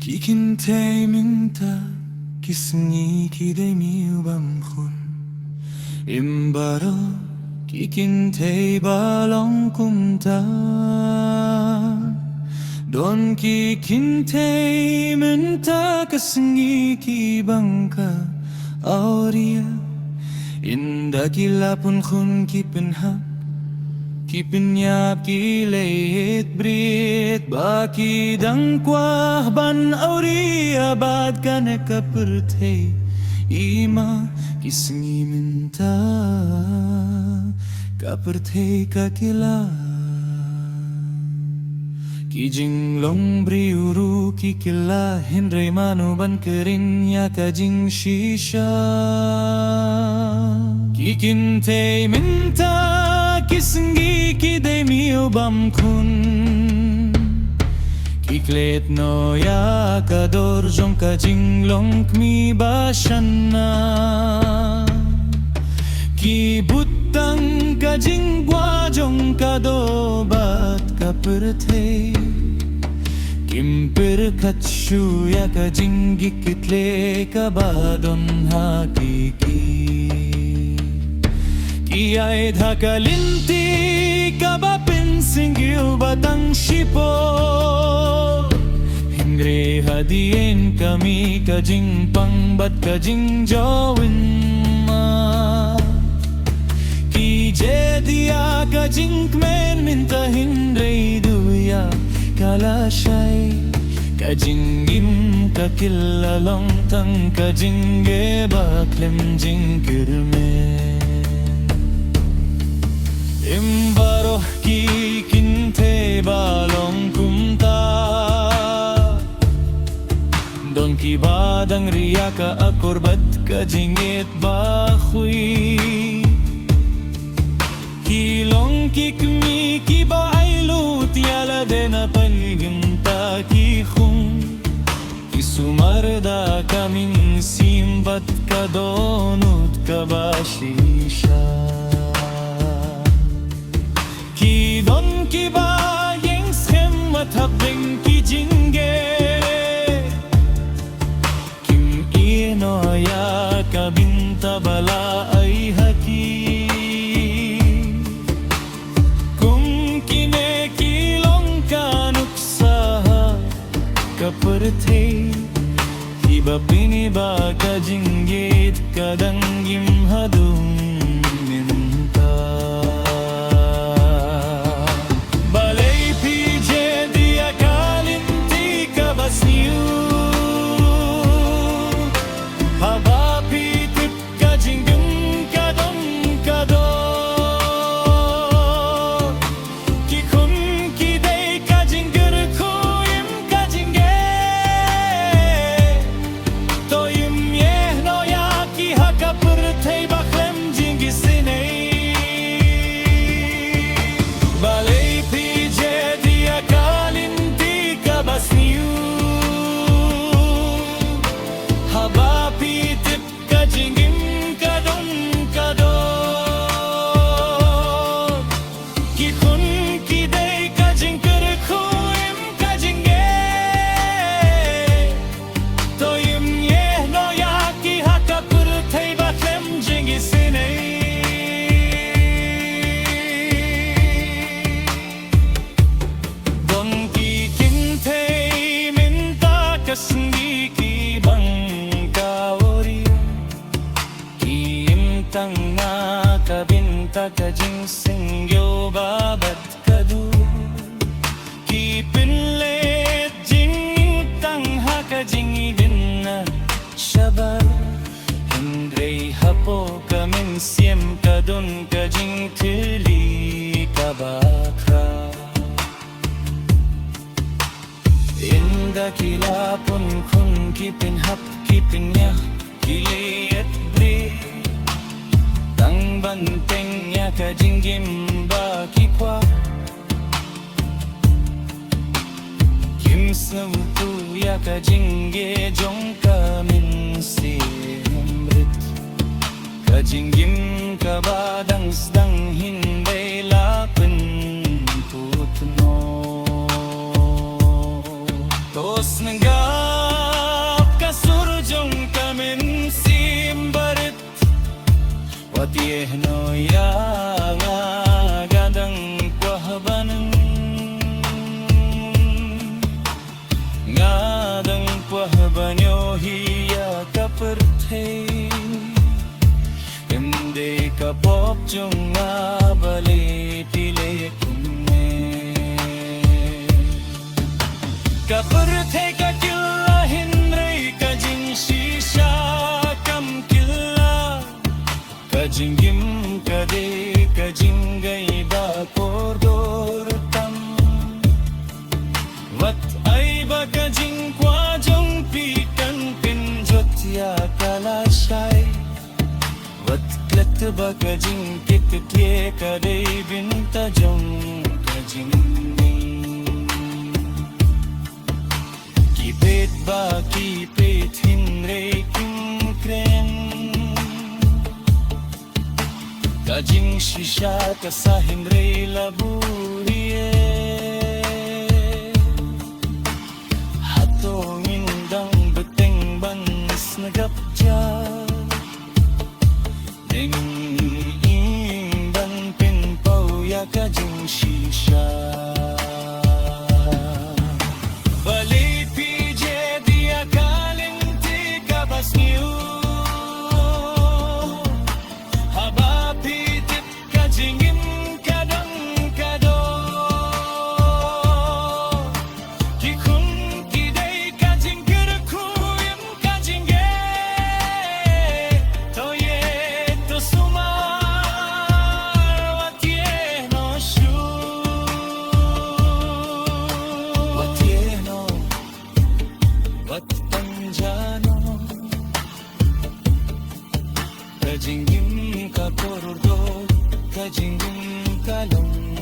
Kikintay minta kisngi kidemi ubam khun Imbaro kikintay balong kumta Don kikintay minta kisngi kibangka Auria Inda kilapun khun kipinhap Kipinyap kilayit brit Baki dangkwah ban auria Bad ka nekaperte Ima kisngi minta Kaperte kakila Kijing long briuru kikila Hindray manu ban kerinya kajing shisha Kikintay minta Kisngi kidemi ubam kun Kiklet no ya kador jong ka jinglong kmi bashana Kibutang ka jingwa jong kadobat kaperte Kimpir katshu ya ka jingikitle kabadon hakiki Iya'y dhakalinti kabapin singgil batang sipo Hingre hadien kami kajing pangbat kajing jawin ma Kijedia kajing kmen minta hindre duya kalashay Kajing im kakilalong tang kajing gebaklem jingkirme Imbaro kikinte balong kumta Don kibadang riyaka akorbat kajingit bakhui Kilong kikmi kiba ay lutiala dena palginta kikhung Kisumarda kaming simbat kadonut kabashisha Don kiba yung schema taping kijinge Kim ino ya kabinta bala ay haki Kung kinekilong kanuksaha kaperte Iba piniba kajinggit kadanggim hadung Tanga kabinta kajing singyo babat kadu Kipinlet jing tangha kajing ibinna shabal Hindray hapo kamin siem kadun kajing tili kabakra Inda kilapun kun kipin hap kipin ya kiliyat bri Tang banteng ya kajinggim baki kwa Kim semtu ya kajingge jong kamin simrit Kajinggim kabadang sedang hindai lapin putno Tos nengga Watiehno ya nga gadang pahbanan Ngadang pahbanyo hiya kaperte Hindi ka pop chung nga balitile kumme Kaperte ka killa hinray ka jing shisha kam killa Kajingim kade kajingay ba kordor tam Wat ay ba kajing kwajong pikan pinjot ya kalashay Wat klet ba kajing kitye kade binta jong kajing Kipit ba kipit hinre king kren Kajing shisha kasahin re laburiye Hatong indang beteng banis nagapja Deng ingdan pinpaw ya kajing shisha Bali pije dia kalinti kabas niyo Kajingim kadang kado Kikun kidai kajing kerekuyam kajingge Toye to sumar watie no shu Watie no wat panjano Kajingim ka kordo Kajingim kalong